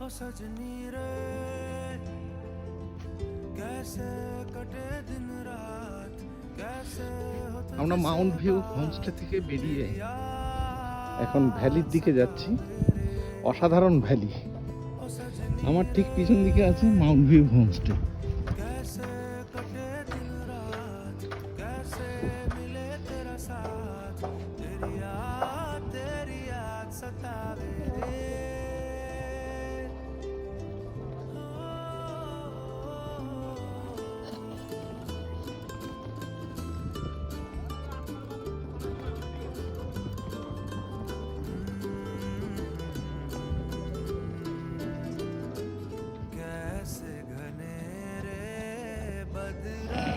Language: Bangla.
ओ सजनी रे कैसे कटे दिन रात कैसे होते আমরা মাউন্ট ভিউ হোমস্টে থেকে বেরিয়ে এখন ভ্যালির দিকে যাচ্ছি। অসাধারণ ভ্যালি। আমার ঠিক পিছন দিকে আছে মাউন্ট ভিউ হোমস্টে। कैसे कटे दिन रात कैसे मिले तेरा साथ तेरी याद सतावे रे कैसे घने रे बदरा